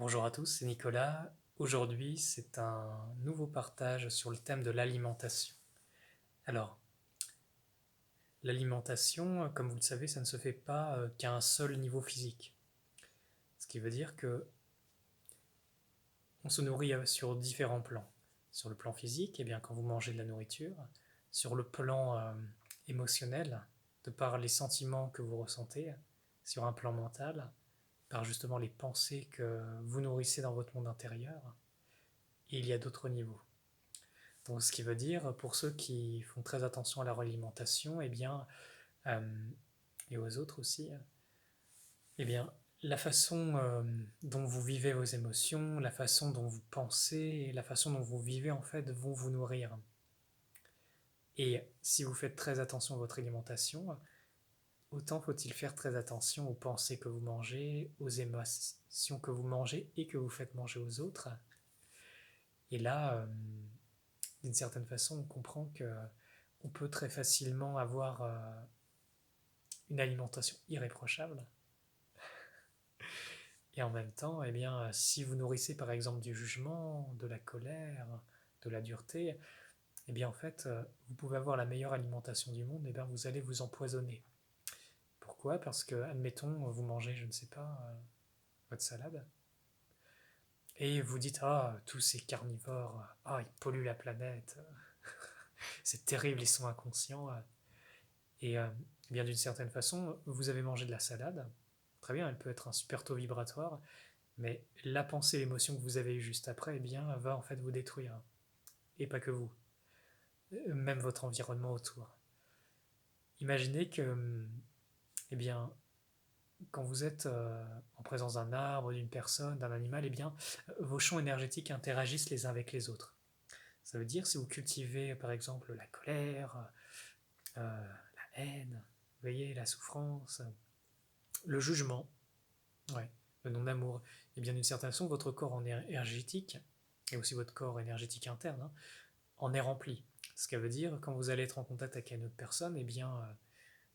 Bonjour à tous, c'est Nicolas. Aujourd'hui, c'est un nouveau partage sur le thème de l'alimentation. Alors, l'alimentation, comme vous le savez, ça ne se fait pas qu'à un seul niveau physique. Ce qui veut dire que on se nourrit sur différents plans. Sur le plan physique, eh bien, quand vous mangez de la nourriture, sur le plan émotionnel, de par les sentiments que vous ressentez, sur un plan mental, par justement les pensées que vous nourrissez dans votre monde intérieur, et il y a d'autres niveaux. Donc, ce qui veut dire, pour ceux qui font très attention à leur alimentation, eh bien, euh, et aux autres aussi, eh bien, la façon dont vous vivez vos émotions, la façon dont vous pensez, et la façon dont vous vivez, en fait, vont vous nourrir. Et si vous faites très attention à votre alimentation, autant faut-il faire très attention aux pensées que vous mangez, aux émotions que vous mangez et que vous faites manger aux autres. Et là, d'une certaine façon, on comprend que on peut très facilement avoir une alimentation irréprochable. Et en même temps, eh bien, si vous nourrissez par exemple du jugement, de la colère, de la dureté, eh bien en fait, vous pouvez avoir la meilleure alimentation du monde, et bien vous allez vous empoisonner. Pourquoi? Parce que, admettons, vous mangez, je ne sais pas, votre salade, et vous dites, ah, tous ces carnivores, ah, ils polluent la planète, c'est terrible, ils sont inconscients. Et bien d'une certaine façon, vous avez mangé de la salade, très bien, elle peut être un super taux vibratoire, mais la pensée, l'émotion que vous avez eue juste après, eh bien, va en fait vous détruire. Et pas que vous, même votre environnement autour. Imaginez que, eh bien, quand vous êtes en présence d'un arbre, d'une personne, d'un animal, eh bien, vos champs énergétiques interagissent les uns avec les autres. Ça veut dire si vous cultivez par exemple la colère, la haine, vous voyez, la souffrance, le jugement, ouais, le non-amour, et bien d'une certaine façon, votre corps en énergétique, et aussi votre corps énergétique interne, hein, en est rempli. Ce qui veut dire, quand vous allez être en contact avec une autre personne, eh bien,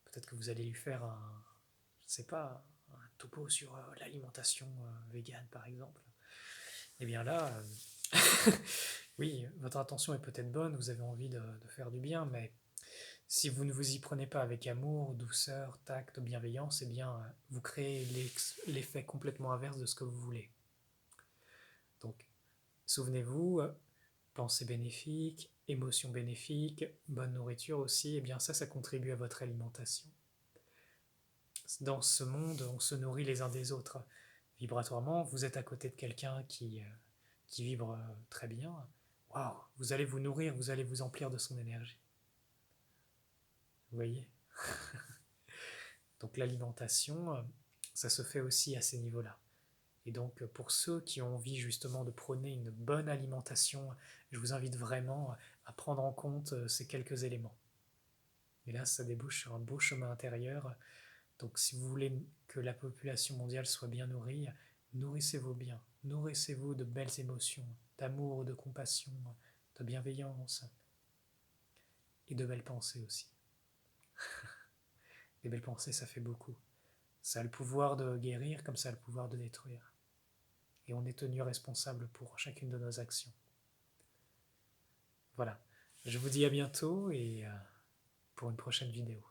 peut-être que vous allez lui faire je ne sais pas, un topo sur l'alimentation végane, par exemple. Eh bien là, oui, votre intention est peut-être bonne, vous avez envie de faire du bien, mais si vous ne vous y prenez pas avec amour, douceur, tact, bienveillance, eh bien, vous créez l'effet complètement inverse de ce que vous voulez. Donc, souvenez-vous, pensée bénéfique, émotion bénéfique, bonne nourriture aussi, et bien ça contribue à votre alimentation. Dans ce monde, on se nourrit les uns des autres. Vibratoirement, vous êtes à côté de quelqu'un qui vibre très bien. Waouh, vous allez vous nourrir, vous allez vous emplir de son énergie. Vous voyez? Donc l'alimentation, ça se fait aussi à ces niveaux-là. Et donc pour ceux qui ont envie justement de prôner une bonne alimentation, je vous invite vraiment à prendre en compte ces quelques éléments. Et là, ça débouche sur un beau chemin intérieur. Donc si vous voulez que la population mondiale soit bien nourrie, nourrissez-vous bien. Nourrissez-vous de belles émotions, d'amour, de compassion, de bienveillance et de belles pensées aussi. Les belles pensées, ça fait beaucoup. Ça a le pouvoir de guérir comme ça a le pouvoir de détruire. Et on est tenu responsable pour chacune de nos actions. Voilà. Je vous dis à bientôt et pour une prochaine vidéo.